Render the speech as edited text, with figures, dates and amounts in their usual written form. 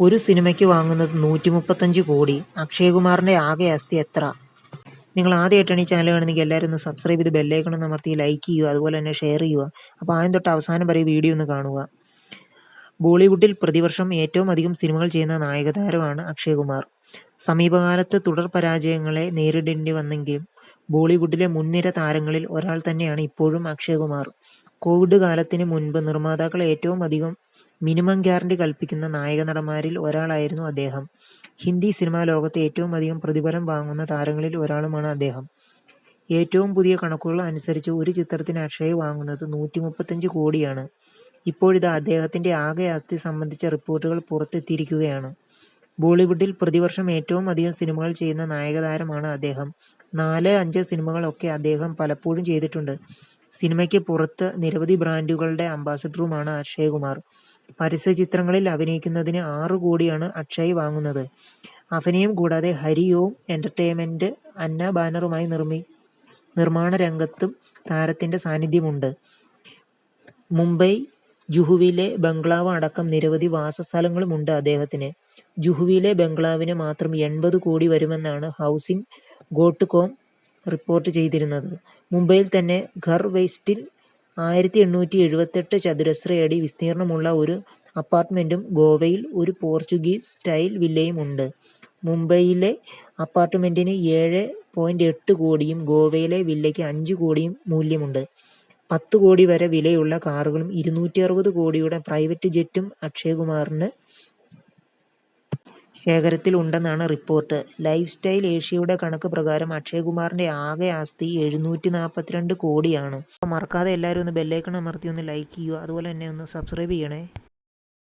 ഒരു സിനിമയ്ക്ക് വാങ്ങുന്നത് 135 കോടി. അക്ഷയകുമാറിന്റെ ആകെ ആസ്തി എത്ര? നിങ്ങൾ ആദ്യമായിട്ടാണ് ഈ ചാനൽ കാണുന്നെങ്കിൽ എല്ലാവരും ഒന്ന് സബ്സ്ക്രൈബ് ചെയ്ത് ബെല്ലൈക്കൺ ഒന്ന് അമർത്തി ലൈക്ക് ചെയ്യുക, അതുപോലെ തന്നെ ഷെയർ ചെയ്യുക. അപ്പോൾ ആദ്യം തൊട്ട് അവസാനം വരെ ഈ വീഡിയോ ഒന്ന് കാണുക. ബോളിവുഡിൽ പ്രതിവർഷം ഏറ്റവും അധികം സിനിമകൾ ചെയ്യുന്ന നായകതാരമാണ് അക്ഷയകുമാർ. സമീപകാലത്ത് തുടർ പരാജയങ്ങളെ നേരിടേണ്ടി വന്നെങ്കിലും ബോളിവുഡിലെ മുൻനിര താരങ്ങളിൽ ഒരാൾ തന്നെയാണ് ഇപ്പോഴും അക്ഷയകുമാർ. കോവിഡ് കാലത്തിന് മുൻപ് നിർമ്മാതാക്കൾ ഏറ്റവും അധികം മിനിമം ഗ്യാരണ്ടി കൽപ്പിക്കുന്ന നായകനടന്മാരിൽ ഒരാളായിരുന്നു അദ്ദേഹം. ഹിന്ദി സിനിമാ ലോകത്തെ ഏറ്റവും അധികം പ്രതിഫലം വാങ്ങുന്ന താരങ്ങളിൽ ഒരാളുമാണ് അദ്ദേഹം. ഏറ്റവും പുതിയ കണക്കുകൾ അനുസരിച്ച് ഒരു ചിത്രത്തിന് അക്ഷയ് വാങ്ങുന്നത് 135 കോടിയാണ്. ഇപ്പോഴിതാ അദ്ദേഹത്തിന്റെ ആകെ ആസ്തി സംബന്ധിച്ച റിപ്പോർട്ടുകൾ പുറത്തെത്തിയിരിക്കുകയാണ്. ബോളിവുഡിൽ പ്രതിവർഷം ഏറ്റവും അധികം സിനിമകൾ ചെയ്യുന്ന നായകതാരമാണ് അദ്ദേഹം. 4-5 സിനിമകളൊക്കെ അദ്ദേഹം പലപ്പോഴും ചെയ്തിട്ടുണ്ട്. സിനിമയ്ക്ക് പുറത്ത് നിരവധി ബ്രാൻഡുകളുടെ അംബാസഡറുമാണ് അക്ഷയകുമാർ. പരസ്യചിത്രങ്ങളിൽ അഭിനയിക്കുന്നതിന് 6 കോടിയാണ് അക്ഷയ് വാങ്ങുന്നത്. അഭിനയം കൂടാതെ ഹരി ഓം എന്റർടൈൻമെന്റ്, അന്ന ബാനറുമായി നിർമ്മാണ രംഗത്തും താരത്തിന്റെ സാന്നിധ്യമുണ്ട്. മുംബൈ ജുഹുവിലെ ബംഗ്ലാവ് അടക്കം നിരവധി വാസസ്ഥലങ്ങളുമുണ്ട് അദ്ദേഹത്തിന്. ജുഹുവിലെ ബംഗ്ലാവിന് മാത്രം 80 കോടി വരുമെന്നാണ് ഹൗസിംഗ് .com റിപ്പോർട്ട് ചെയ്തിരുന്നത്. മുംബൈയിൽ തന്നെ ഘർ വെസ്റ്റിൽ 1878 ചതുരശ്ര അടി വിസ്തീർണമുള്ള ഒരു അപ്പാർട്ട്മെന്റും ഗോവയിൽ ഒരു പോർച്ചുഗീസ് സ്റ്റൈൽ വില്ലയും ഉണ്ട്. മുംബൈയിലെ അപ്പാർട്ട്മെന്റിന് 7.8 കോടിയും ഗോവയിലെ വില്ലയ്ക്ക് 5 കോടിയും മൂല്യമുണ്ട്. 10 കോടി വരെ വിലയുള്ള കാറുകളും 260 കോടിയുടെ പ്രൈവറ്റ് ജെറ്റും അക്ഷയകുമാറിന് ശേഖരത്തിൽ ഉണ്ടെന്നാണ് റിപ്പോർട്ട്. ലൈഫ് സ്റ്റൈൽ ഏഷ്യയുടെ കണക്ക് പ്രകാരം അക്ഷയകുമാറിന്റെ ആകെ ആസ്തി 742 കോടിയാണ്. അപ്പോൾ മറക്കാതെ എല്ലാവരും ഒന്ന് ബെല്ലൈക്കൺ അമർത്തി ഒന്ന് ലൈക്ക് ചെയ്യുക, അതുപോലെ തന്നെ ഒന്ന് സബ്സ്ക്രൈബ് ചെയ്യണേ.